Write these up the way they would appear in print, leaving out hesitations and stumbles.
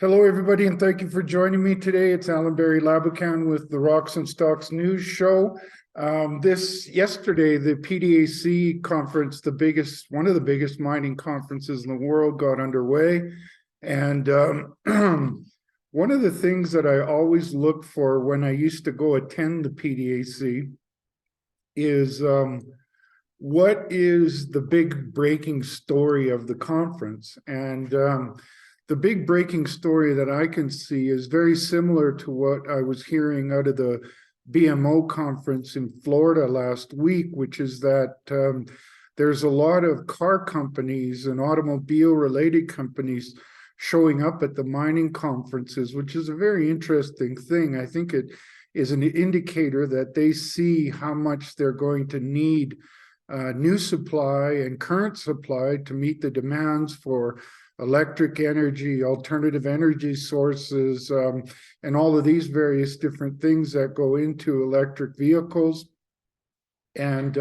Hello, everybody, and thank you for joining me today. It's Allan Laboucan with the Rocks and Stocks News Show. Yesterday, the PDAC conference, one of the biggest mining conferences in the world, got underway. And one of the things that I always look for when I used to go attend the PDAC is what is the big breaking story of the conference? And the big breaking story that I can see is very similar to what I was hearing out of the BMO conference in Florida last week, which is that there's a lot of car companies and automobile-related companies showing up at the mining conferences, which is a very interesting thing. I think it is an indicator that they see how much they're going to need new supply and current supply to meet the demands for electric energy, alternative energy sources, and all of these various different things that go into electric vehicles. And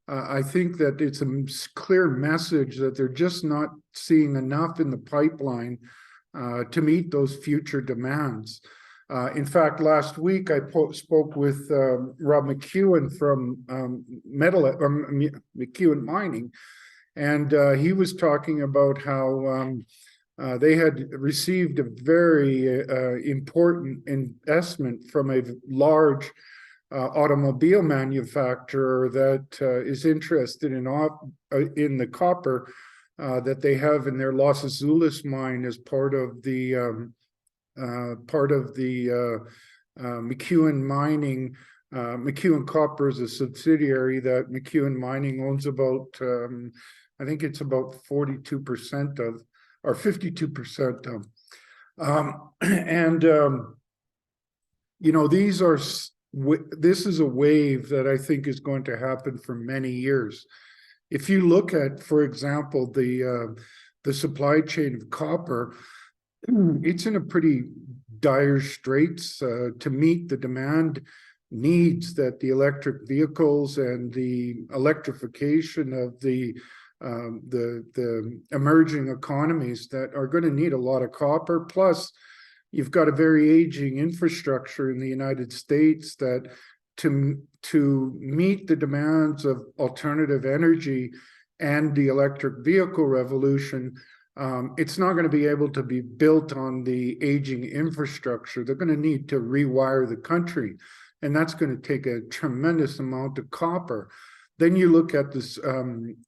I think that it's a clear message that they're just not seeing enough in the pipeline to meet those future demands. In fact, last week I spoke with Rob McEwen from McEwen Mining, and he was talking about how they had received a very important investment from a large automobile manufacturer that is interested in the copper that they have in their Los Azules mine as part of the McEwen Mining. McEwen Copper is a subsidiary that McEwen Mining owns about, I think it's about 42% of, or 52% of. This is a wave that I think is going to happen for many years. If you look at, for example, the supply chain of copper, it's in a pretty dire straits to meet the demand needs that the electric vehicles and the electrification of the emerging economies that are going to need a lot of copper. Plus, you've got a very aging infrastructure in the United States that to meet the demands of alternative energy and the electric vehicle revolution, it's not going to be able to be built on the aging infrastructure. They're going to need to rewire the country, and that's going to take a tremendous amount of copper. Then you look at this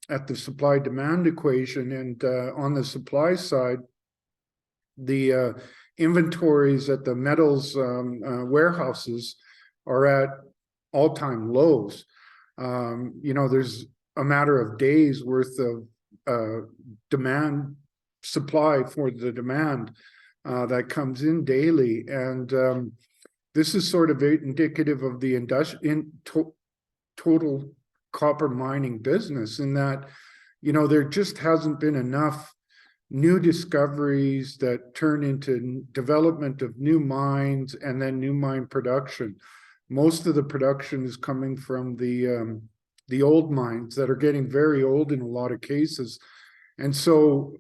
at the supply-demand equation, and on the supply side, the inventories at the metals warehouses are at all-time lows. There's a matter of days worth of demand supply for the demand that comes in daily, and this is sort of indicative of the total copper mining business, in that there just hasn't been enough new discoveries that turn into development of new mines and then new mine production. Most of the production is coming from the old mines that are getting very old in a lot of cases. And so,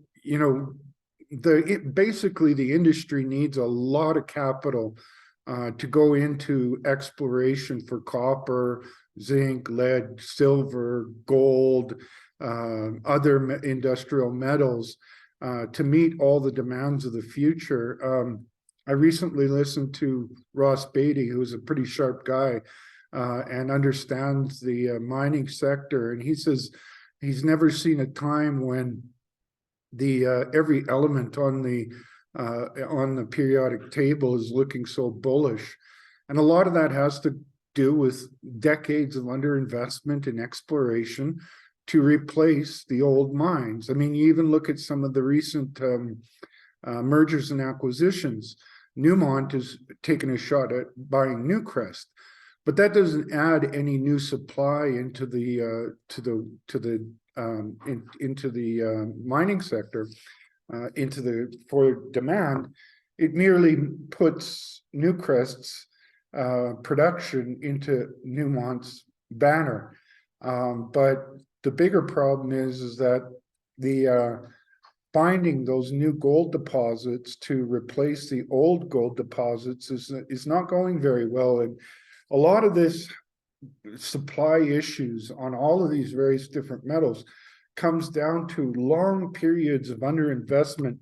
basically the industry needs a lot of capital to go into exploration for copper, zinc, lead, silver, gold, other industrial metals to meet all the demands of the future. I recently listened to Ross Beatty, who's a pretty sharp guy and understands the mining sector, and he says he's never seen a time when every element on the periodic table is looking so bullish. And a lot of that has to do with decades of underinvestment in exploration to replace the old mines. I mean, you even look at some of the recent mergers and acquisitions. Newmont has taken a shot at buying Newcrest, but that doesn't add any new supply into the mining sector, for demand. It merely puts Newcrest's production into Newmont's banner. But the bigger problem is that the finding those new gold deposits to replace the old gold deposits is not going very well. And a lot of this supply issues on all of these various different metals comes down to long periods of underinvestment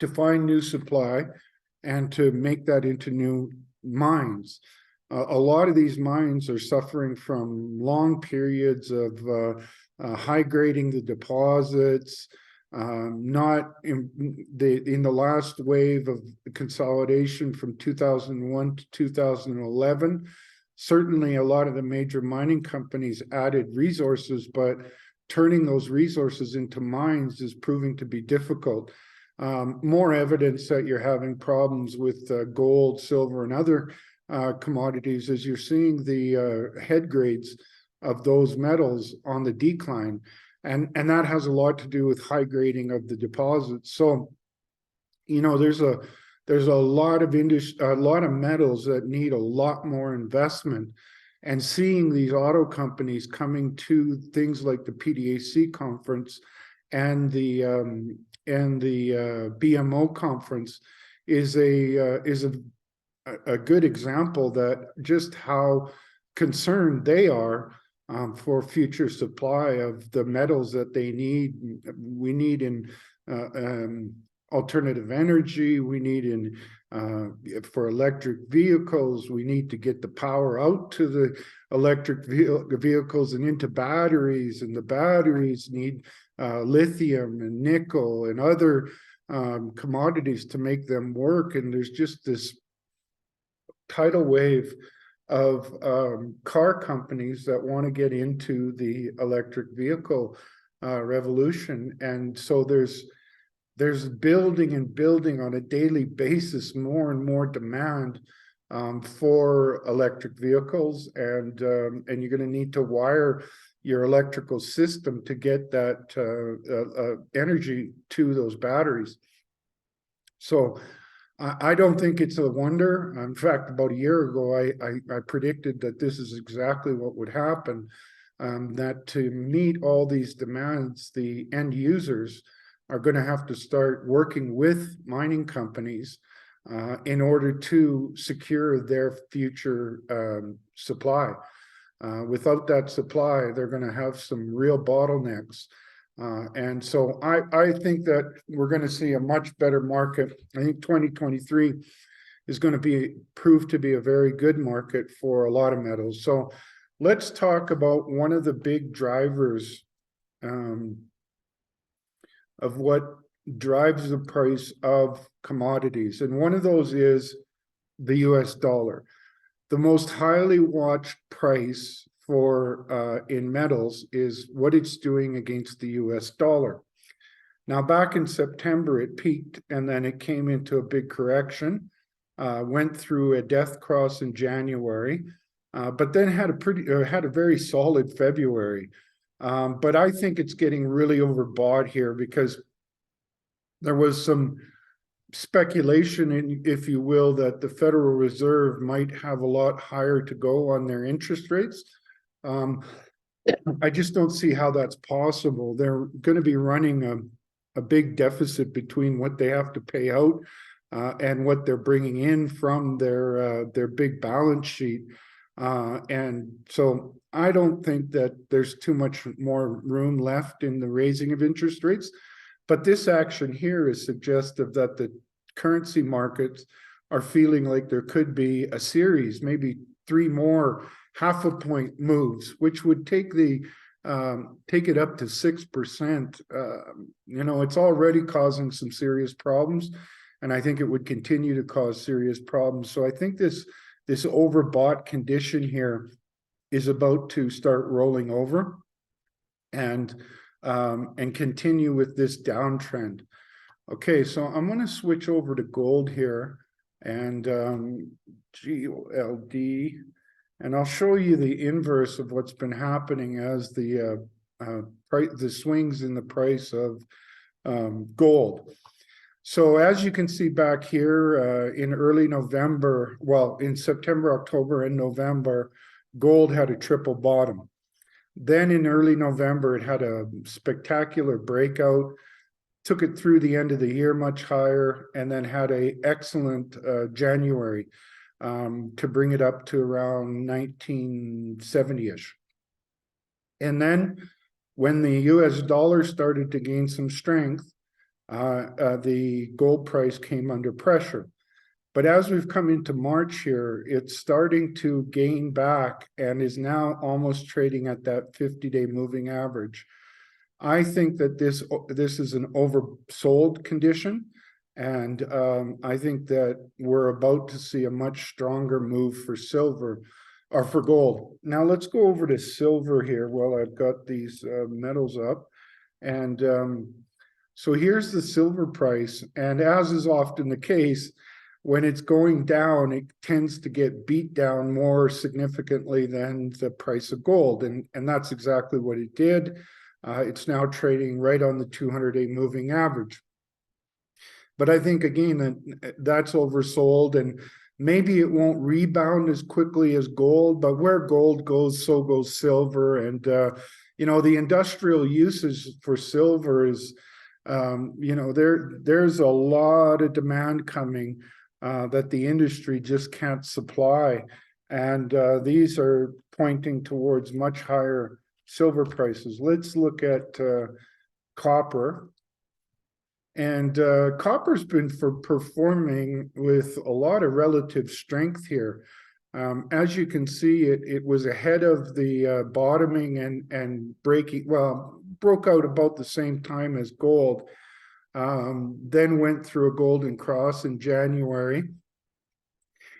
to find new supply and to make that into new mines. A lot of these mines are suffering from long periods of high grading the deposits, not in the last wave of consolidation from 2001 to 2011. Certainly a lot of the major mining companies added resources, but turning those resources into mines is proving to be difficult. More evidence that you're having problems with gold, silver, and other commodities as you're seeing the head grades of those metals on the decline. And that has a lot to do with high grading of the deposits. So, you know, there's a lot of metals that need a lot more investment. And seeing these auto companies coming to things like the PDAC conference and the BMO conference is a good example that just how concerned they are for future supply of the metals that they need. We need in alternative energy, we need in for electric vehicles, we need to get the power out to the electric vehicles and into batteries, and the batteries need lithium and nickel and other commodities to make them work. And there's just this tidal wave of car companies that want to get into the electric vehicle revolution. And so there's building and building on a daily basis, more and more demand for electric vehicles, and you're going to need to wire your electrical system to get that energy to those batteries. So I don't think it's a wonder. In fact, about a year ago, I predicted that this is exactly what would happen, that to meet all these demands, the end users are going to have to start working with mining companies in order to secure their future supply. Without that supply, they're going to have some real bottlenecks. And so I think that we're going to see a much better market. I think 2023 is going to prove to be a very good market for a lot of metals. So let's talk about one of the big drivers of what drives the price of commodities. And one of those is the US dollar. The most highly watched price for in metals is what it's doing against the US dollar. Now, back in September, it peaked and then it came into a big correction, went through a death cross in January, but then had a very solid February. But I think it's getting really overbought here because there was some speculation, if you will, that the Federal Reserve might have a lot higher to go on their interest rates. I just don't see how that's possible. They're going to be running a big deficit between what they have to pay out and what they're bringing in from their big balance sheet. And so I don't think that there's too much more room left in the raising of interest rates. But this action here is suggestive that the currency markets are feeling like there could be a series, maybe 3 more half-a-point moves, which would take it up to 6%. You know, it's already causing some serious problems, and I think it would continue to cause serious problems. So I think this overbought condition here is about to start rolling over and continue with this downtrend. Okay, so I'm going to switch over to gold here and GOLD, and I'll show you the inverse of what's been happening as the swings in the price of gold. So as you can see back here in early November, well, in September, October, and November, gold had a triple bottom. Then in early November, it had a spectacular breakout. took it through the end of the year much higher, and then had a excellent January to bring it up to around 1970-ish. And then when the US dollar started to gain some strength, the gold price came under pressure. But as we've come into March here, it's starting to gain back and is now almost trading at that 50-day moving average. I think that this is an oversold condition, and I think that we're about to see a much stronger move for silver or for gold. Now let's go over to silver here while I've got these metals up. And so here's the silver price, and as is often the case, when it's going down, it tends to get beat down more significantly than the price of gold, and that's exactly what it did. It's now trading right on the 200-day moving average. But I think, again, that's oversold, and maybe it won't rebound as quickly as gold, but where gold goes, so goes silver. And, you know, the industrial uses for silver is, you know, there's a lot of demand coming that the industry just can't supply. And these are pointing towards much higher silver prices. Let's look at copper. And copper's been performing with a lot of relative strength here. As you can see, it was ahead of the bottoming and breaking, well, broke out about the same time as gold. Then went through a golden cross in January.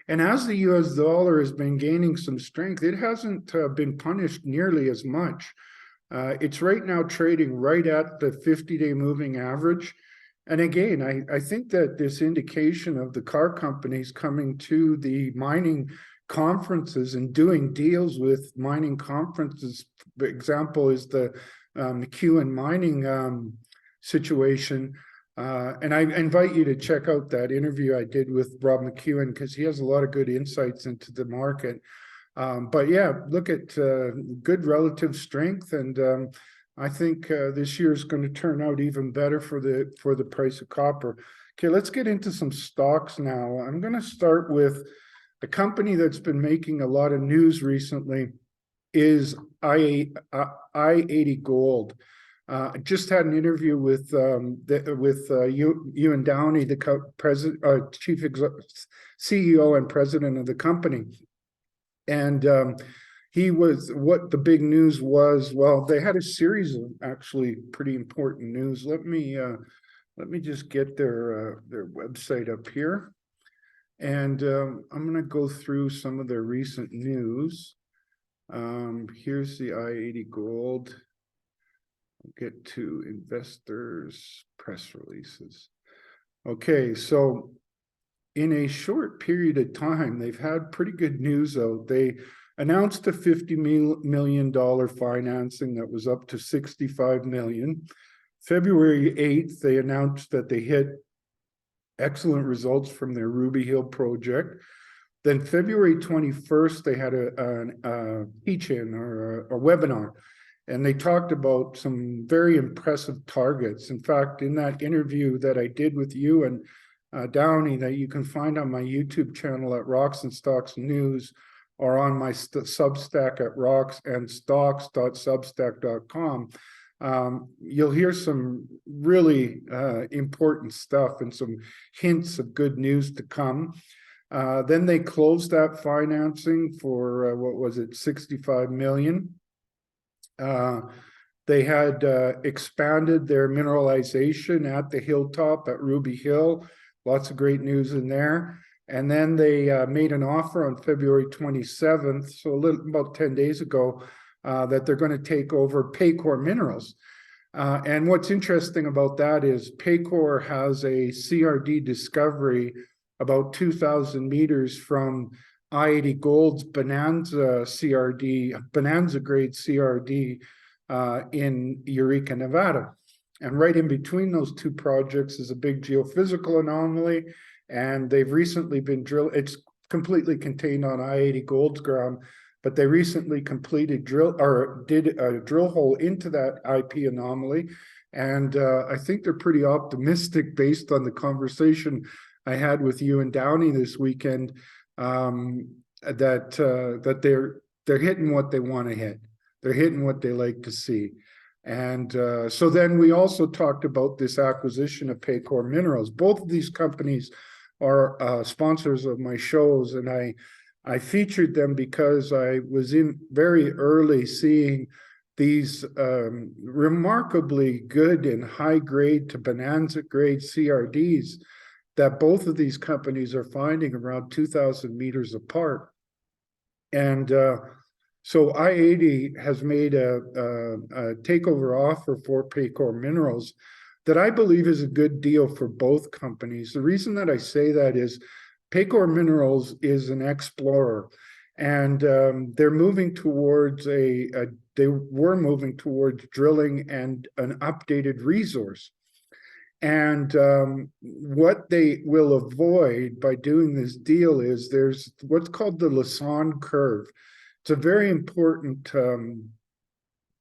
And as the US dollar has been gaining some strength, it hasn't been punished nearly as much. It's right now trading right at the 50-day moving average. And again, I think that this indication of the car companies coming to the mining conferences and doing deals with mining conferences, for example, is the McEwen mining situation. And I invite you to check out that interview I did with Rob McEwen, because he has a lot of good insights into the market. But yeah, look at good relative strength, and I think this year is going to turn out even better for the price of copper. Okay, let's get into some stocks now. I'm going to start with a company that's been making a lot of news recently is i-80 Gold. I just had an interview with Ewan Downey, the chief CEO and president of the company, and what the big news was. Well, they had a series of actually pretty important news. Let me just get their website up here, and I'm going to go through some of their recent news. Here's the i-80 Gold. Get to investors press releases. Okay, so in a short period of time, they've had pretty good news out. They announced a $50 million financing that was up to $65 million. February 8th, they announced that they hit excellent results from their Ruby Hill project. Then February 21st, they had a teach-in or a webinar, and they talked about some very impressive targets. In fact, in that interview that I did with you and Downey, that you can find on my YouTube channel at Rocks and Stocks News, or on my Substack at rocksandstocks.substack.com, you'll hear some really important stuff and some hints of good news to come. Then they closed that financing for, what was it, $65 million. They had expanded their mineralization at the hilltop at Ruby Hill. Lots of great news in there. And then they made an offer on February 27th, so about 10 days ago, that they're going to take over Paycore Minerals. And what's interesting about that is Paycore has a CRD discovery about 2,000 meters from i-80 Gold's Bonanza grade CRD in Eureka, Nevada. And right in between those two projects is a big geophysical anomaly, and they've recently been drilled. It's completely contained on i-80 Gold's ground, but they recently did a drill hole into that IP anomaly, And I think they're pretty optimistic based on the conversation I had with you and Downey this weekend, that they're hitting what they want to hit. They're hitting what they like to see. And so then we also talked about this acquisition of Paycore Minerals. Both of these companies are sponsors of my shows, and I featured them because I was in very early seeing these remarkably good and high grade to bonanza grade CRDs that both of these companies are finding around 2,000 meters apart. And so I-80 has made a takeover offer for Paycore Minerals that I believe is a good deal for both companies. The reason that I say that is Paycore Minerals is an explorer, and they're moving towards they were moving towards drilling and an updated resource. And what they will avoid by doing this deal is there's what's called the Lassonde curve. It's a very important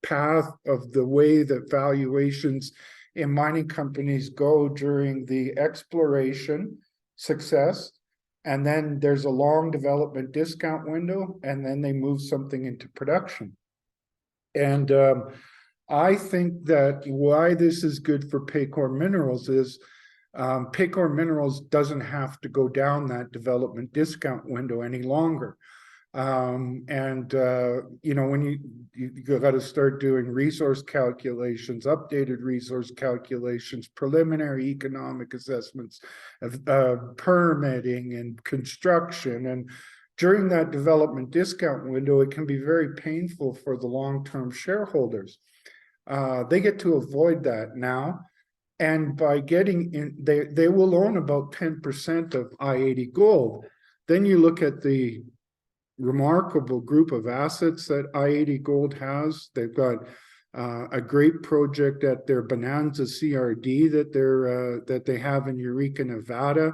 path of the way that valuations in mining companies go during the exploration success. And then there's a long development discount window, and then they move something into production. And I think that why this is good for Paycore Minerals is Paycore Minerals doesn't have to go down that development discount window any longer. You know, when you got to start doing resource calculations, updated resource calculations, preliminary economic assessments, permitting and construction, and during that development discount window, it can be very painful for the long-term shareholders. They get to avoid that now, and by getting in, they will own about 10% of I-80 Gold. Then you look at the remarkable group of assets that I-80 Gold has. They've got a great project at their Bonanza CRD that they have in Eureka, Nevada.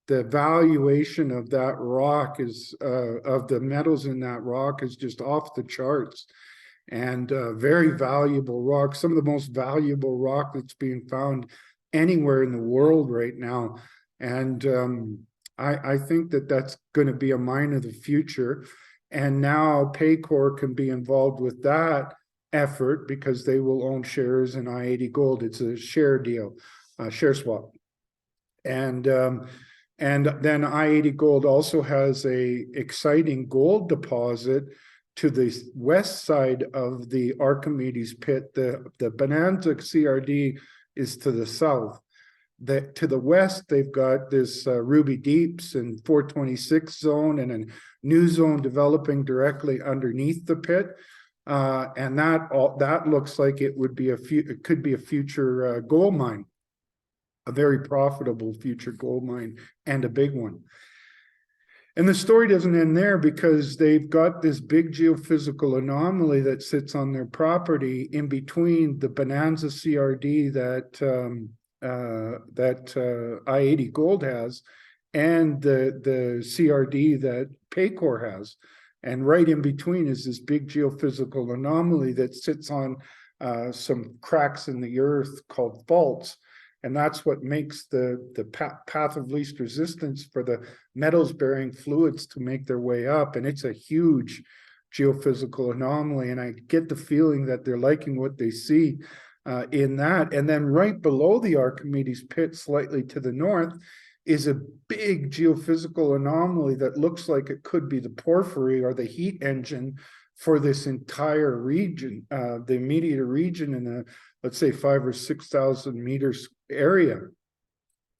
The valuation of that rock is of the metals in that rock is just off the charts, and very valuable rock, some of the most valuable rock that's being found anywhere in the world right now. And I think that that's going to be a mine of the future. And now Paycore can be involved with that effort because they will own shares in I-80 Gold. It's a share deal, share swap. And then I-80 Gold also has a exciting gold deposit to the west side of the Archimedes pit. The Bonanza CRD is to the south. To the west, they've got this Ruby Deeps and 426 zone and a new zone developing directly underneath the pit. And that looks like it could be a future gold mine, a very profitable future gold mine, and a big one. And the story doesn't end there, because they've got this big geophysical anomaly that sits on their property in between the Bonanza CRD that I-80 Gold has and the CRD that Paycore has. And right in between is this big geophysical anomaly that sits on some cracks in the earth called faults. And that's what makes the path of least resistance for the metals bearing fluids to make their way up. And it's a huge geophysical anomaly. And I get the feeling that they're liking what they see in that. And then right below the Archimedes pit, slightly to the north, is a big geophysical anomaly that looks like it could be the porphyry or the heat engine for this entire region, the immediate region in a, let's say, 5,000 or 6,000 meters area.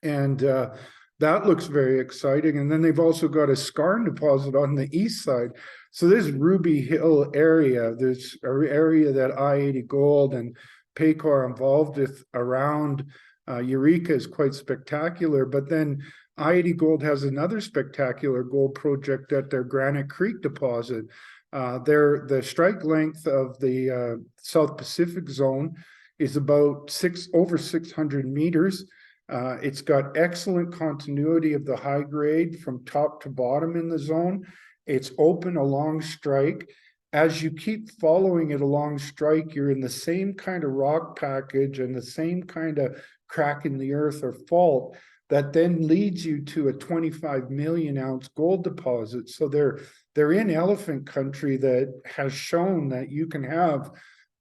And that looks very exciting. And then they've also got a skarn deposit on the east side. So this Ruby Hill area, this area that I-80 Gold and Paycore involved with around Eureka is quite spectacular. But then I-80 Gold has another spectacular gold project at their Granite Creek deposit. The strike length of the South Pacific zone is about over 600 meters. It's got excellent continuity of the high grade from top to bottom in the zone. It's open along strike. as you keep following it along strike, you're in the same kind of rock package and the same kind of crack in the earth or fault that then leads you to a 25 million ounce gold deposit. So they're in elephant country that has shown that you can have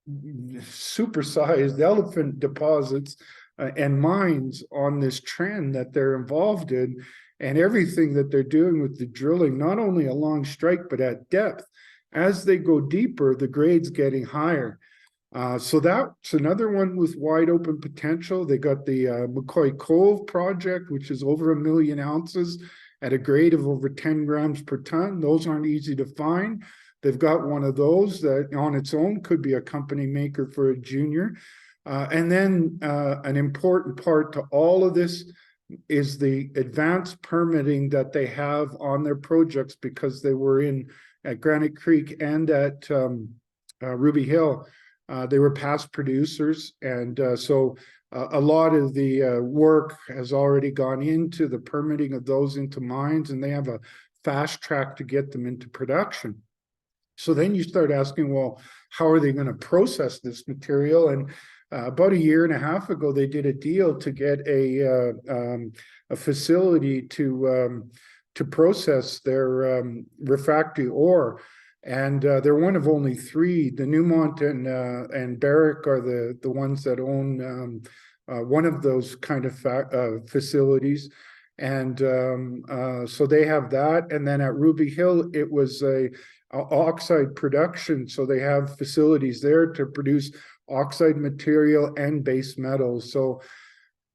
supersized elephant deposits and mines on this trend that they're involved in, and everything that they're doing with the drilling, not only along strike, but at depth. As they go deeper, the grade's getting higher. So that's another one with wide open potential. They got the McCoy Cove project, which is over 1 million ounces at a grade of over 10 grams per ton. Those aren't easy to find. They've got one of those that on its own could be a company maker for a junior. And then an important part to all of this is the advanced permitting that they have on their projects, because they were in at Granite Creek and at Ruby Hill. They were past producers, and so a lot of the work has already gone into the permitting of those into mines, and they have a fast track to get them into production. So then you start asking, well, how are they going to process this material? And about 1.5 years ago, they did a deal to get a facility to process their refractory ore. And they're one of only 3. The Newmont and Barrick are the ones that own one of those kind of facilities. And so they have that. And then at Ruby Hill, it was a oxide production. So they have facilities there to produce oxide material and base metals. So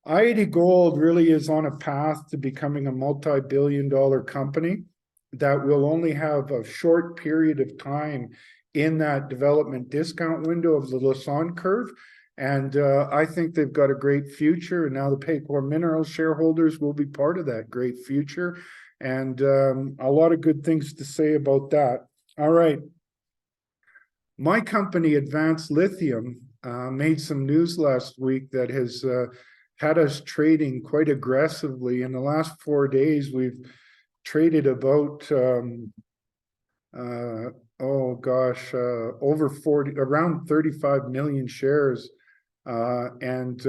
HighGold really is on a path to becoming a multi-billion-dollar company that will only have a short period of time in that development discount window of the Lassonde curve. And I think they've got a great future. And now the Paycore Minerals shareholders will be part of that great future. And a lot of good things to say about that. All right. My company, Advanced Lithium, made some news last week that has had us trading quite aggressively. In the last 4 days, we've traded about over 40, around 35 million shares, and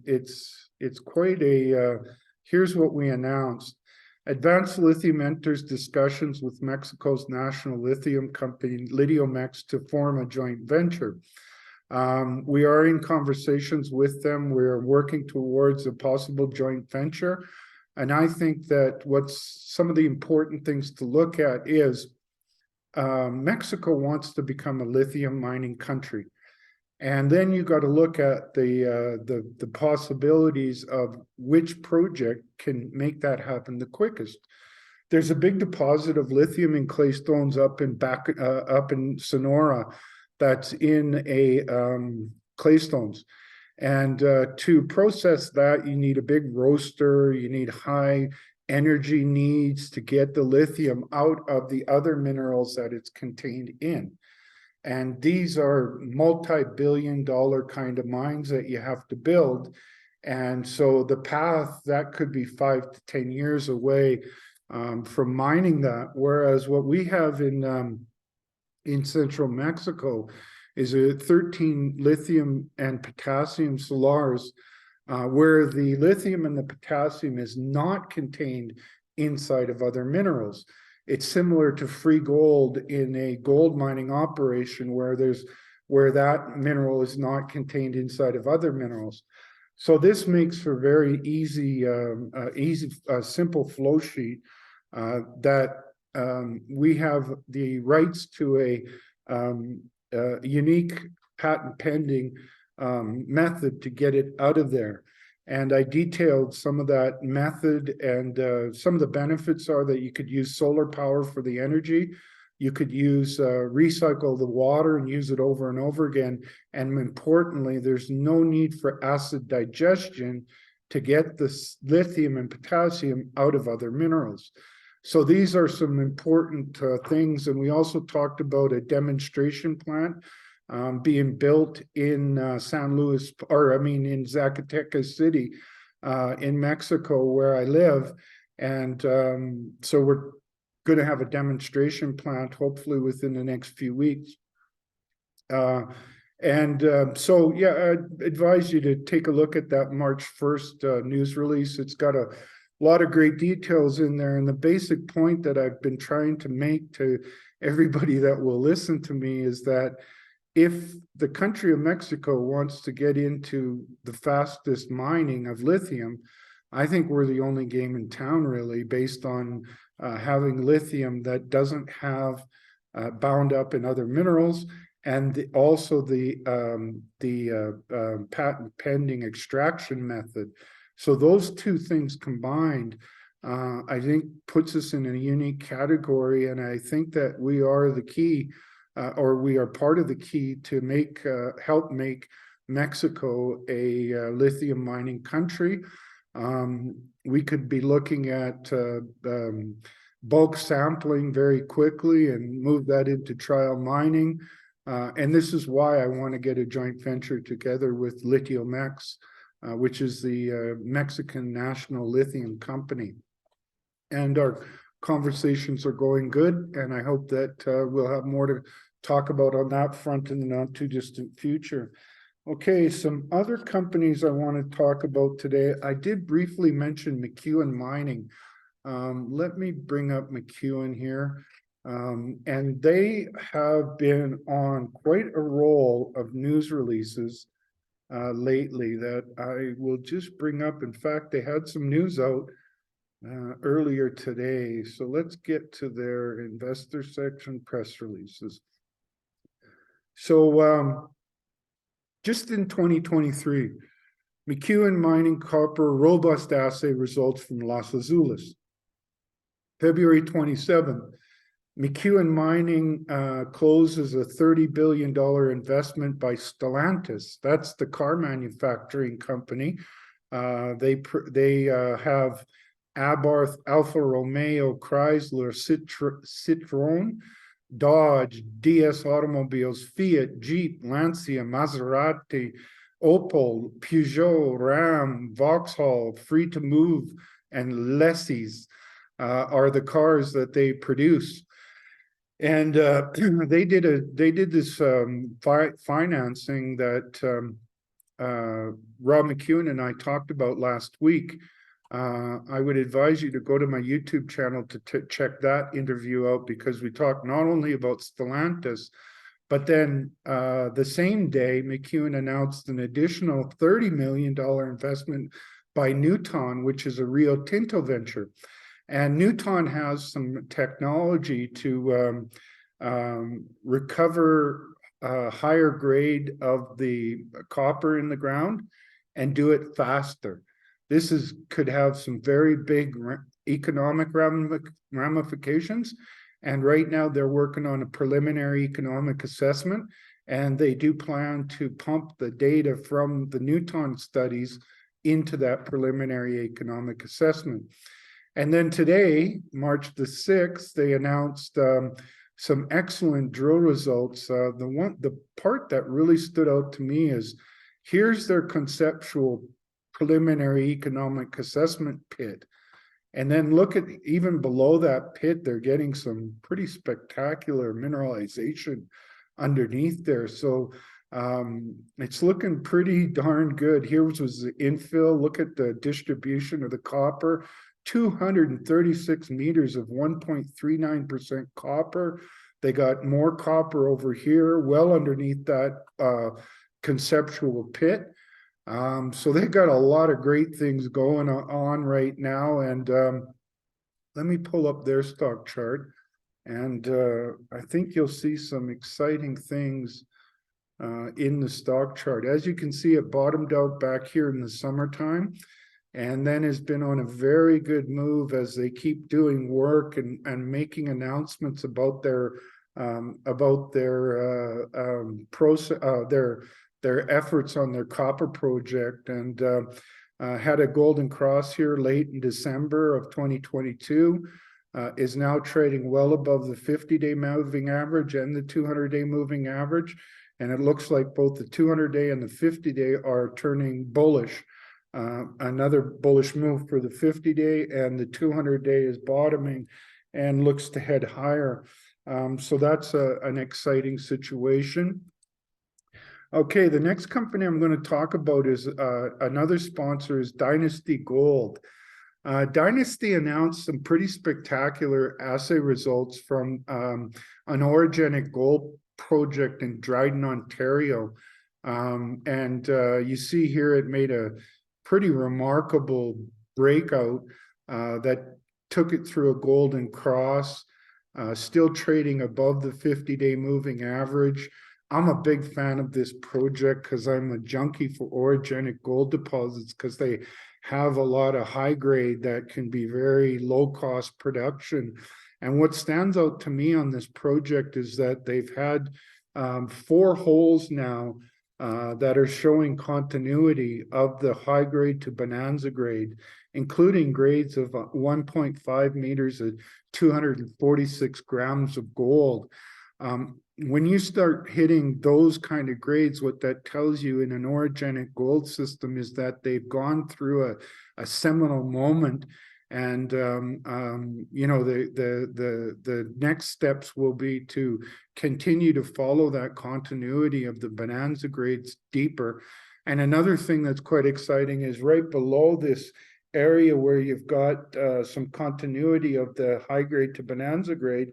it's quite a. Here's what we announced: Advanced Lithium enters discussions with Mexico's national lithium company Lithium to form a joint venture. We are in conversations with them. We're working towards a possible joint venture. And I think that what's some of the important things to look at is Mexico wants to become a lithium mining country. And then you got to look at the possibilities of which project can make that happen the quickest. There's a big deposit of lithium in claystones up in Sonora that's in a claystones. And to process that, you need a big roaster, you need high energy needs to get the lithium out of the other minerals that it's contained in. And these are multi-billion-dollar kind of mines that you have to build. And so the path, that could be 5 to 10 years away from mining that. Whereas what we have in central Mexico is a 13 lithium and potassium salars, where the lithium and the potassium is not contained inside of other minerals. It's similar to free gold in a gold mining operation where that mineral is not contained inside of other minerals. So this makes for very easy, simple flow sheet that we have the rights to a unique patent pending method to get it out of there. And I detailed some of that method, and some of the benefits are that you could use solar power for the energy. You could use recycle the water and use it over and over again. And importantly, there's no need for acid digestion to get this lithium and potassium out of other minerals. So these are some important things. And we also talked about a demonstration plant being built in in Zacatecas City, in Mexico, where I live. And so we're going to have a demonstration plant, hopefully within the next few weeks. So, yeah, I advise you to take a look at that March 1st news release. It's got a lot of great details in there. And the basic point that I've been trying to make to everybody that will listen to me is that if the country of Mexico wants to get into the fastest mining of lithium, I think we're the only game in town, really, based on having lithium that doesn't have bound up in other minerals, and also the patent pending extraction method. So those two things combined, I think, puts us in a unique category, and I think that we are the key, or we are part of the key to help make Mexico a lithium mining country. We could be looking at bulk sampling very quickly and move that into trial mining. And this is why I want to get a joint venture together with Lithium-X, which is the Mexican national lithium company. And our conversations are going good, and I hope that we'll have more to talk about on that front in the not too distant future. Okay, some other companies I want to talk about today. I did briefly mention McEwen Mining. Let me bring up McEwen here. And they have been on quite a roll of news releases lately that I will just bring up. In fact, they had some news out earlier today. So let's get to their investor section press releases. So just in 2023, McEwen Mining copper robust assay results from Los Azules. February 27th, McEwen Mining closes a $30 billion investment by Stellantis. That's the car manufacturing company. They have Abarth, Alfa Romeo, Chrysler, Citroën, Dodge, DS Automobiles, Fiat, Jeep, Lancia, Maserati, Opel, Peugeot, Ram, Vauxhall, Free to Move, and Lessys are the cars that they produce. And they did this financing that Rob McEwen and I talked about last week. I would advise you to go to my YouTube channel to check that interview out, because we talked not only about Stellantis, but then the same day, McEwen announced an additional $30 million investment by Nuton, which is a Rio Tinto venture. And Nuton has some technology to recover a higher grade of the copper in the ground and do it faster. This could have some very big economic ramifications. And right now they're working on a preliminary economic assessment, and they do plan to pump the data from the Nuton studies into that preliminary economic assessment. And then today, March the 6th, they announced some excellent drill results. The part that really stood out to me is, here's their conceptual preliminary economic assessment pit. And then look at even below that pit, they're getting some pretty spectacular mineralization underneath there. So it's looking pretty darn good. Here was the infill. Look at the distribution of the copper. 236 meters of 1.39% copper. They got more copper over here, well underneath that conceptual pit. So they got a lot of great things going on right now. And let me pull up their stock chart. And I think you'll see some exciting things in the stock chart. As you can see, it bottomed out back here in the summertime, and then has been on a very good move as they keep doing work and making announcements about their efforts on their copper project, and had a golden cross here late in December of 2022, is now trading well above the 50-day moving average and the 200-day moving average. And it looks like both the 200-day and the 50-day are turning bullish. Another bullish move for the 50-day, and the 200-day is bottoming and looks to head higher. So that's an exciting situation. Okay, the next company I'm going to talk about is another sponsor is Dynasty Gold. Dynasty announced some pretty spectacular assay results from an orogenic gold project in Dryden, Ontario. You see here it made a pretty remarkable breakout that took it through a golden cross, still trading above the 50-day moving average. I'm a big fan of this project because I'm a junkie for orogenic gold deposits because they have a lot of high grade that can be very low cost production. And what stands out to me on this project is that they've had 4 holes now that are showing continuity of the high grade to bonanza grade, including grades of 1.5 meters at 246 grams of gold. When you start hitting those kind of grades, what that tells you in an orogenic gold system is that they've gone through a seminal moment, and you know, the next steps will be to continue to follow that continuity of the bonanza grades deeper. And another thing that's quite exciting is right below this area where you've got some continuity of the high grade to bonanza grade,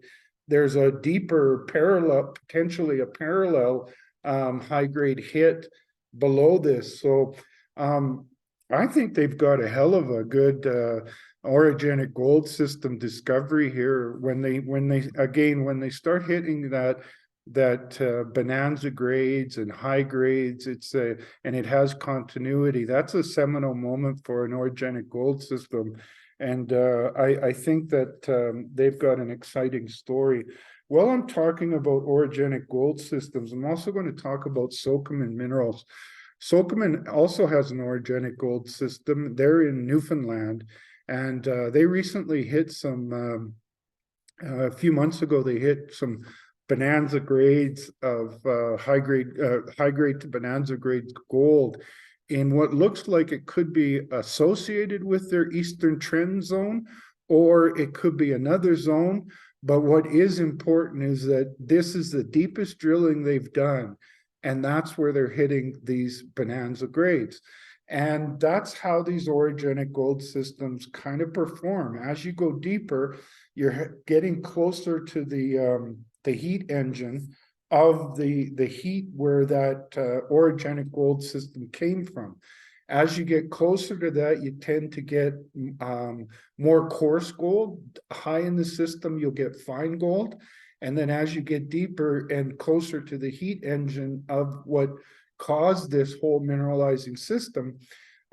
there's a deeper parallel, potentially a parallel high grade hit below this. So I think they've got a hell of a good orogenic gold system discovery here. When they start hitting that bonanza grades and high grades, and it has continuity, that's a seminal moment for an orogenic gold system. And I think that they've got an exciting story. While I'm talking about orogenic gold systems, I'm also going to talk about Sokoman Minerals. Sokoman also has an orogenic gold system. They're in Newfoundland, and they recently hit some, a few months ago, they hit some bonanza grades of high grade to bonanza grade gold in what looks like it could be associated with their eastern trend zone, or it could be another zone. But what is important is that this is the deepest drilling they've done, and that's where they're hitting these bonanza grades. And that's how these orogenic gold systems kind of perform. As you go deeper, you're getting closer to the heat engine of the heat where that orogenic gold system came from. As you get closer to that, you tend to get more coarse gold. High in the system, you'll get fine gold. And then as you get deeper and closer to the heat engine of what caused this whole mineralizing system,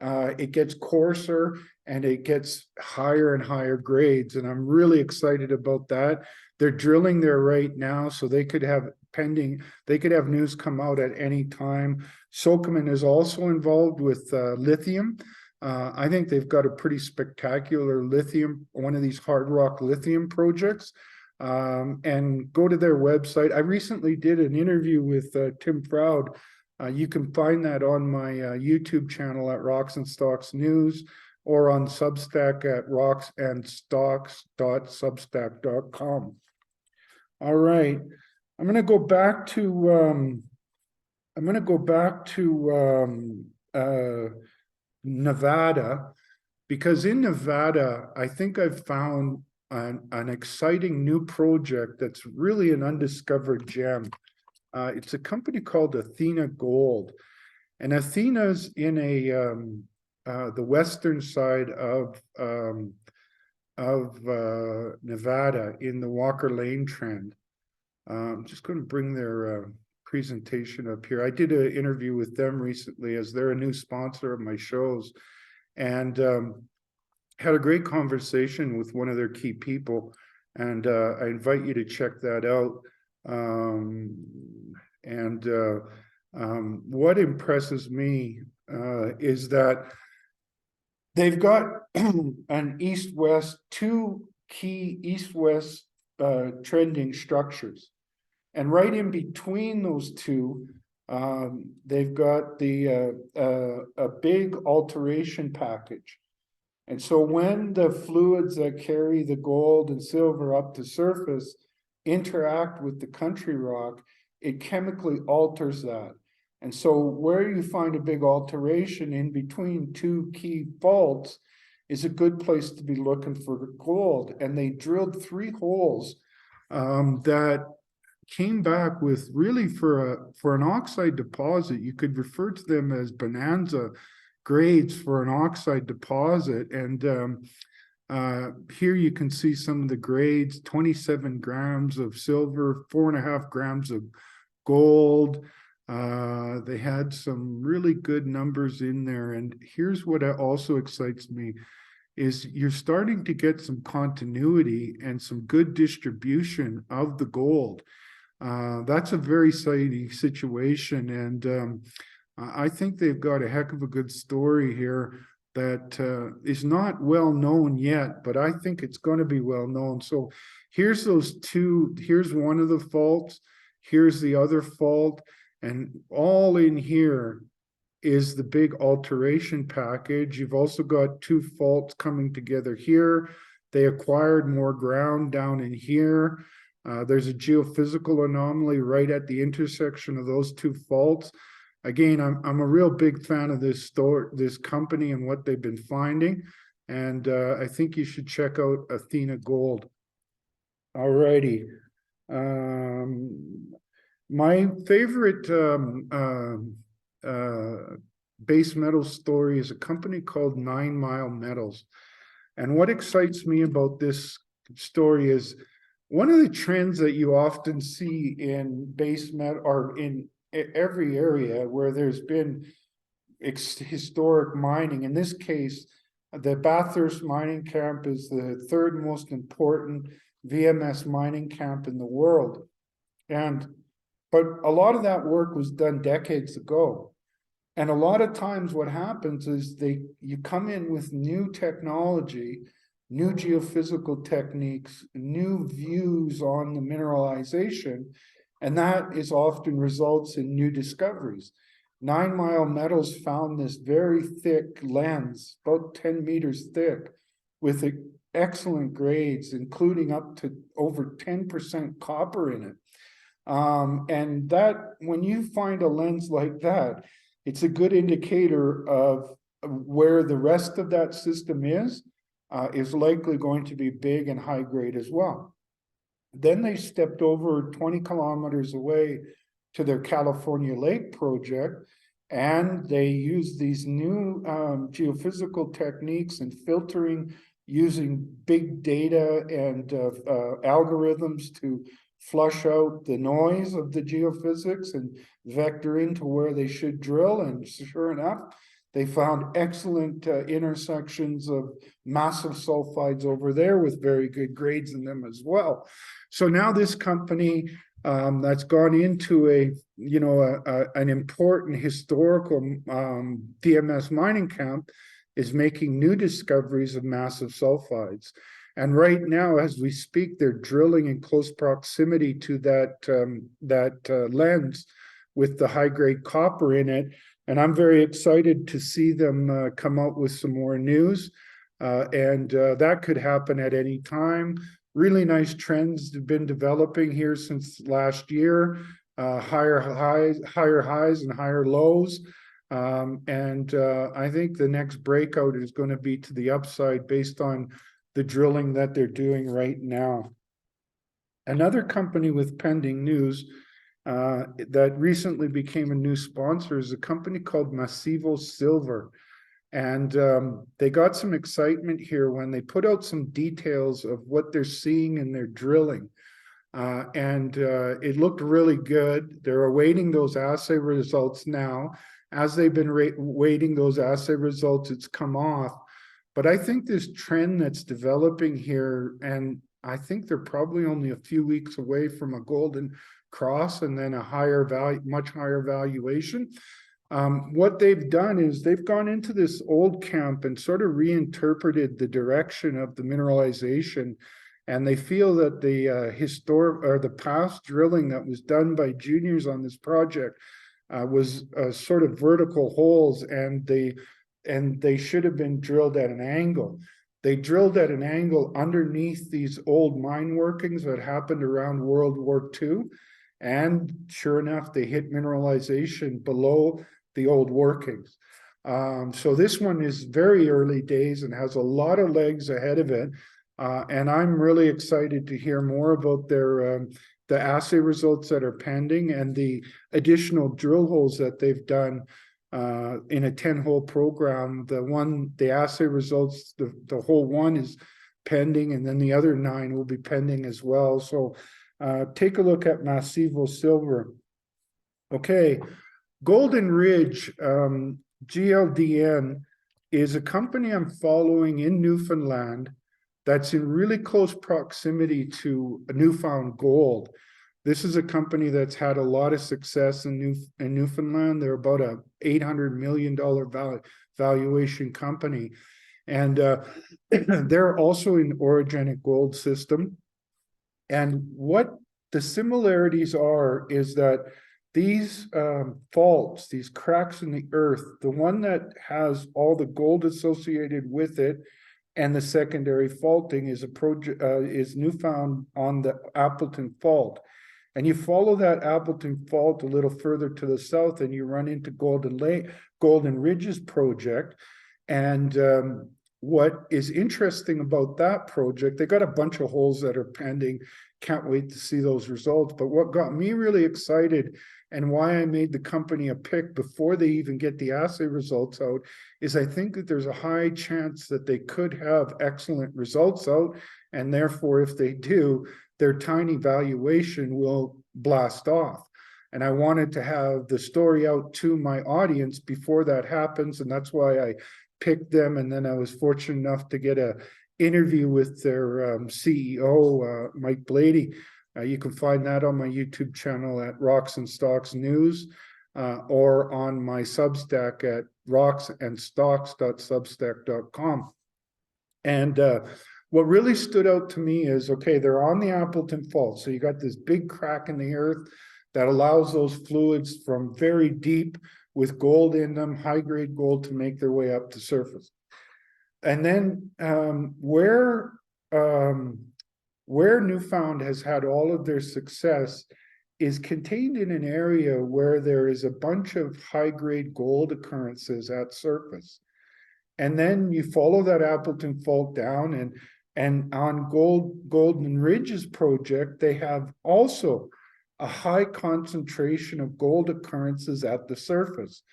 it gets coarser and it gets higher and higher grades. And I'm really excited about that. They're drilling there right now, so they could have news come out at any time. Sokoman is also involved with lithium. I think they've got a pretty spectacular lithium, one of these hard rock lithium projects. And go to their website. I recently did an interview with Tim Proud. You can find that on my YouTube channel at Rocks and Stocks News, or on Substack at rocksandstocks.substack.com. All right, I'm going to go back to Nevada, because in Nevada, I think I've found an exciting new project that's really an undiscovered gem. It's a company called Athena Gold, and Athena's in the western side of Nevada in the Walker Lane trend. I'm just going to bring their presentation up here. I did an interview with them recently, as they're a new sponsor of my shows, and had a great conversation with one of their key people, and I invite you to check that out. What impresses me is that they've got an east-west, 2 key east-west trending structures. And right in between those 2, they've got a big alteration package. And so when the fluids that carry the gold and silver up to surface interact with the country rock, it chemically alters that. And so where you find a big alteration in between two key faults is a good place to be looking for gold. And they drilled 3 holes that came back with really for an oxide deposit. You could refer to them as bonanza grades for an oxide deposit. And here you can see some of the grades: 27 grams of silver, 4.5 grams of gold. They had some really good numbers in there. And here's what also excites me is you're starting to get some continuity and some good distribution of the gold. That's a very exciting situation. And I think they've got a heck of a good story here that is not well known yet, but I think it's going to be well known. So here's those 2, here's one of the faults, here's the other fault, and all in here is the big alteration package. You've also got 2 faults coming together here. They acquired more ground down in here. There's a geophysical anomaly right at the intersection of those 2 faults. Again, I'm a real big fan of this company and what they've been finding. And I think you should check out Athena Gold. All righty. My favorite base metal story is a company called 9 Mile Metals. And what excites me about this story is one of the trends that you often see in base metal, or in every area where there's been historic mining. In this case, the Bathurst mining camp is the 3rd most important VMS mining camp in the world. But a lot of that work was done decades ago. And a lot of times what happens is you come in with new technology, new geophysical techniques, new views on the mineralization, and that is often results in new discoveries. 9 Mile Metals found this very thick lens, about 10 meters thick, with excellent grades, including up to over 10% copper in it. And that, when you find a lens like that, it's a good indicator of where the rest of that system is likely going to be big and high grade as well. Then they stepped over 20 kilometers away to their California Lake project, and they used these new geophysical techniques and filtering using big data and algorithms to flush out the noise of the geophysics and vector into where they should drill. And sure enough, they found excellent intersections of massive sulfides over there with very good grades in them as well. So now this company that's gone into an important historical DMS mining camp is making new discoveries of massive sulfides. And right now, as we speak, they're drilling in close proximity to that lens with the high-grade copper in it. And I'm very excited to see them come out with some more news. And that could happen at any time. Really nice trends have been developing here since last year. Higher highs and higher lows. And I think the next breakout is going to be to the upside based on the drilling that they're doing right now. Another company with pending news that recently became a new sponsor is a company called Masivo Silver. And they got some excitement here when they put out some details of what they're seeing in their drilling. And it looked really good. They're awaiting those assay results now. As they've been waiting those assay results, it's come off. But I think this trend that's developing here, and I think they're probably only a few weeks away from a golden cross and then a higher value, much higher valuation. What they've done is they've gone into this old camp and sort of reinterpreted the direction of the mineralization. And they feel that the historic or the past drilling that was done by juniors on this project was sort of vertical holes, and and they should have been drilled at an angle. They drilled at an angle underneath these old mine workings that happened around World War II. And sure enough, they hit mineralization below the old workings. So this one is very early days and has a lot of legs ahead of it. And I'm really excited to hear more about their the assay results that are pending and the additional drill holes that they've done in a 10-hole program. The assay results, the hole 1 is pending, and then the other 9 will be pending as well. So take a look at Masivo Silver. Okay, Golden Ridge, GLDN, is a company I'm following in Newfoundland that's in really close proximity to Newfound Gold. This is a company that's had a lot of success in Newfoundland. They're about a $800 million valuation company. And they're also in orogenic gold system. And what the similarities are is that these faults, these cracks in the earth, the one that has all the gold associated with it, and the secondary faulting is Newfound on the Appleton Fault. And you follow that Appleton Fault a little further to the south, and you run into Golden Ridges project. And what is interesting about that project, they got a bunch of holes that are pending. Can't wait to see those results. But what got me really excited and why I made the company a pick before they even get the assay results out is I think that there's a high chance that they could have excellent results out. And therefore, if they do, their tiny valuation will blast off. And I wanted to have the story out to my audience before that happens. And that's why I picked them. And then I was fortunate enough to get an interview with their CEO, Mike Blady. You can find that on my YouTube channel at Rocks and Stocks News, or on my Substack at rocksandstocks.substack.com. And what really stood out to me is, okay, they're on the Appleton Fault. So you got this big crack in the earth that allows those fluids from very deep with gold in them, high-grade gold, to make their way up to surface. And then where Newfound has had all of their success is contained in an area where there is a bunch of high-grade gold occurrences at surface. And then you follow that Appleton Fault down, and on Golden Ridges project, they have also a high concentration of gold occurrences at the surface.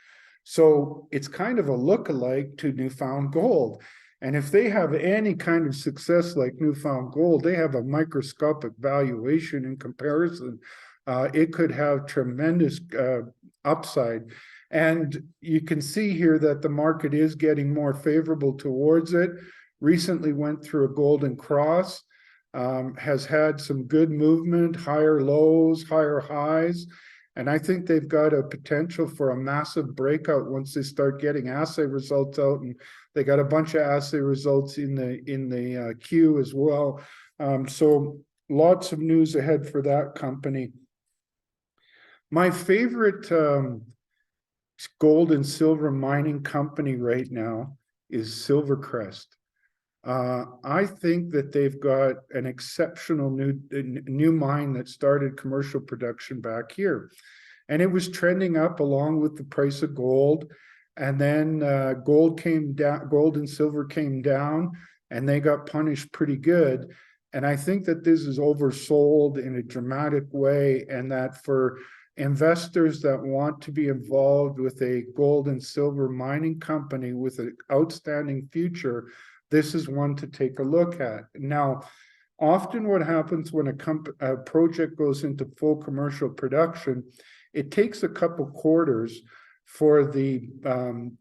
So it's kind of a look-alike to Newfound Gold. And if they have any kind of success like Newfound Gold, they have a microscopic valuation in comparison. It could have tremendous upside. And you can see here that the market is getting more favorable towards it. Recently went through a golden cross, has had some good movement, higher lows, higher highs. And I think they've got a potential for a massive breakout once they start getting assay results out. And they got a bunch of assay results in the queue as well. So lots of news ahead for that company. My favorite gold and silver mining company right now is Silvercrest. I think that they've got an exceptional new mine that started commercial production back here. And it was trending up along with the price of gold. And then gold came down, gold and silver came down, and they got punished pretty good. And I think that this is oversold in a dramatic way, and that for investors that want to be involved with a gold and silver mining company with an outstanding future, this is one to take a look at. Now, often what happens when a project goes into full commercial production, it takes a couple quarters for the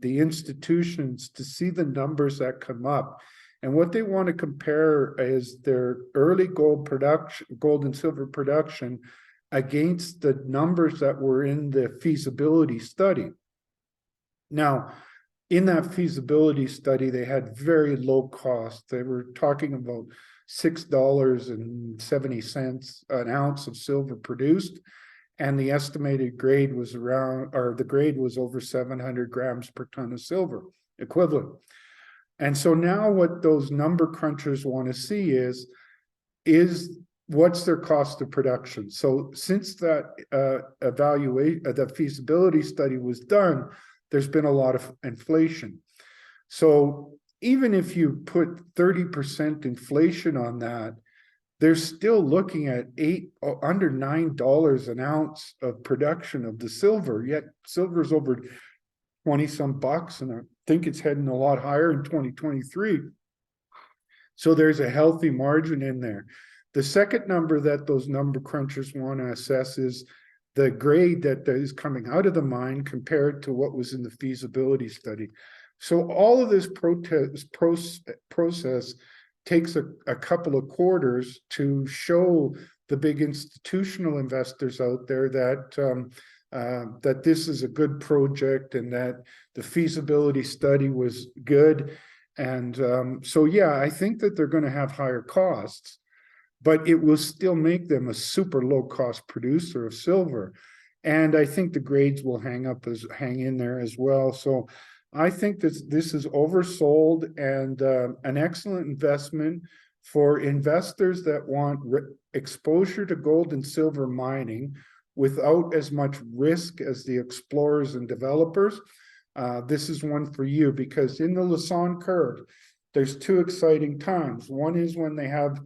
institutions to see the numbers that come up. And what they want to compare is their early gold and silver production against the numbers that were in the feasibility study. Now, in that feasibility study, they had very low cost. They were talking about $6.70 an ounce of silver produced. And the estimated grade was the grade was over 700 grams per ton of silver. equivalent. And so now what those number crunchers want to see is what's their cost of production. So since that evaluation, that feasibility study was done, there's been a lot of inflation. So even if you put 30% inflation on that, they're still looking at under $9 an ounce of production of the silver, yet silver's over 20 some bucks, and I think it's heading a lot higher in 2023. So there's a healthy margin in there. The second number that those number crunchers want to assess is the grade that is coming out of the mine compared to what was in the feasibility study. So all of this process takes a couple of quarters to show the big institutional investors out there that that this is a good project and that the feasibility study was good. And so, yeah, I think that they're going to have higher costs, but it will still make them a super low cost producer of silver. And I think the grades will hang in there as well. So I think that this is oversold and an excellent investment for investors that want exposure to gold and silver mining without as much risk as the explorers and developers. This is one for you, because in the Lassonde curve, there's two exciting times. One is when they have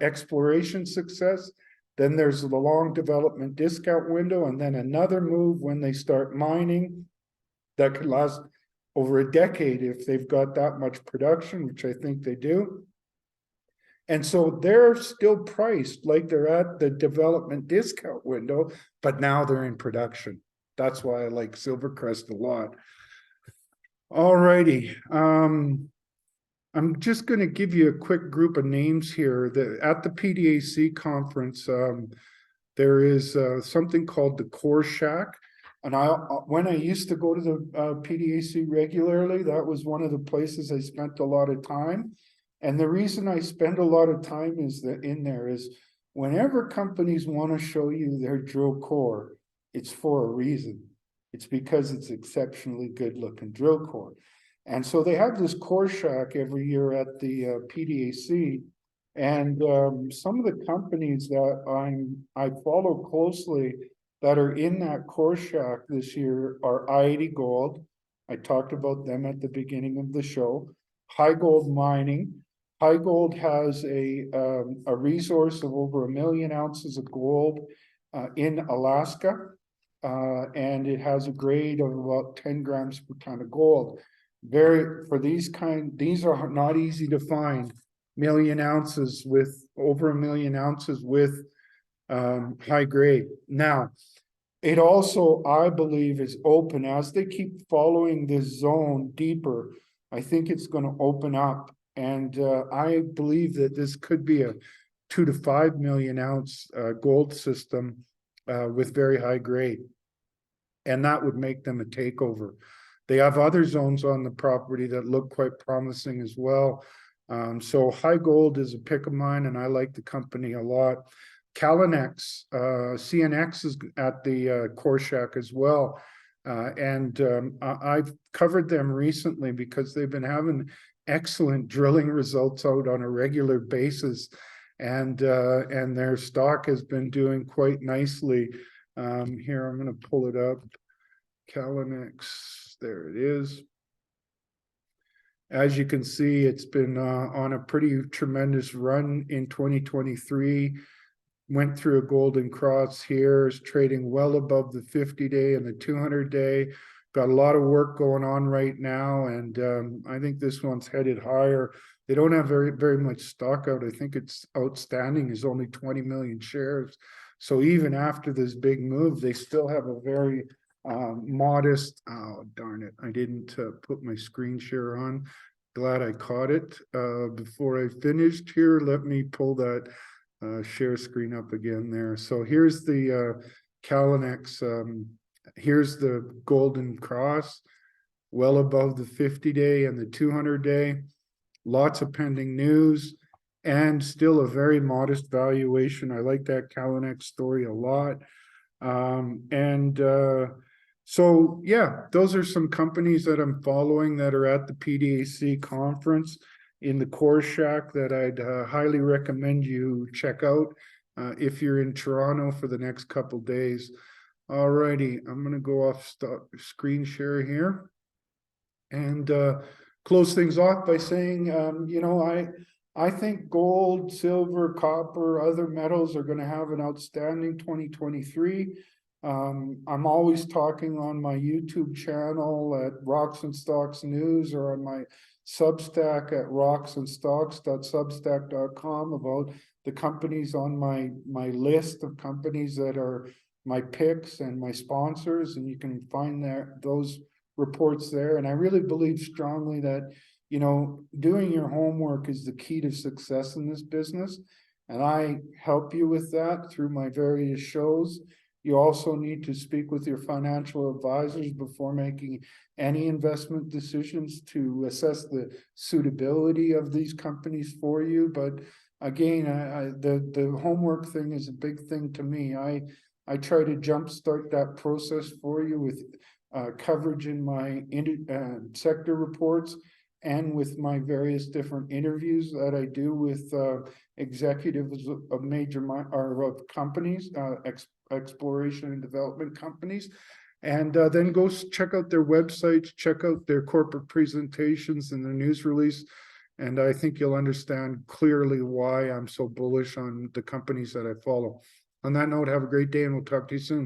exploration success, then there's the long development discount window, and then another move when they start mining that could last over a decade if they've got that much production, which I think they do. And so they're still priced like they're at the development discount window, but now they're in production. That's why I like Silvercrest a lot. All righty. I'm just going to give you a quick group of names here. At the PDAC conference, there is something called the Core Shack. And when I used to go to the PDAC regularly, that was one of the places I spent a lot of time. And the reason I spend a lot of time is whenever companies want to show you their drill core, it's for a reason. It's because it's exceptionally good looking drill core. And so they have this core shack every year at the PDAC. And some of the companies that I follow closely that are in that core shack this year are HighGold. I talked about them at the beginning of the show. HighGold Mining. HighGold has a resource of over 1 million ounces of gold in Alaska, and it has a grade of about 10 grams per ton of gold. These are not easy to find. Over 1 million ounces with high grade. Now, it also, I believe, is open as they keep following this zone deeper. I think it's going to open up. And I believe that this could be a 2 to 5 million ounce gold system with very high grade. And that would make them a takeover. They have other zones on the property that look quite promising as well. So HighGold is a pick of mine, and I like the company a lot. Callinex, CNX is at the Core Shack as well. I've covered them recently because they've been having excellent drilling results out on a regular basis, and their stock has been doing quite nicely. Here, I'm going to pull it up. Callinex, there it is. As you can see, it's been on a pretty tremendous run in 2023. Went through a golden cross here, is trading well above the 50-day and the 200-day. Got a lot of work going on right now, and I think this one's headed higher. They don't have very much stock out. I think it's outstanding is only 20 million shares. So even after this big move, they still have a very modest, oh, darn it, I didn't put my screen share on. Glad I caught it before I finished here. Let me pull that share screen up again there. So here's the Callinex. Here's the golden cross, well above the 50-day and the 200-day. Lots of pending news and still a very modest valuation. I like that Callinex story a lot. So yeah, those are some companies that I'm following that are at the PDAC conference in the Core Shack that I'd highly recommend you check out if you're in Toronto for the next couple days. Alrighty, I'm gonna go off screen share here and close things off by saying, I think gold, silver, copper, other metals are going to have an outstanding 2023. I'm always talking on my YouTube channel at Rocks and Stocks News or on my Substack at rocksandstocks.substack.com about the companies on my list of companies that are my picks and my sponsors, and you can find those reports there. And I really believe strongly that, doing your homework is the key to success in this business. And I help you with that through my various shows. You also need to speak with your financial advisors before making any investment decisions to assess the suitability of these companies for you. But again, the homework thing is a big thing to me. I try to jumpstart that process for you with coverage in my sector reports and with my various different interviews that I do with executives of major or of companies, exploration and development companies. And then go check out their websites, check out their corporate presentations and their news release. And I think you'll understand clearly why I'm so bullish on the companies that I follow. On that note, have a great day and we'll talk to you soon.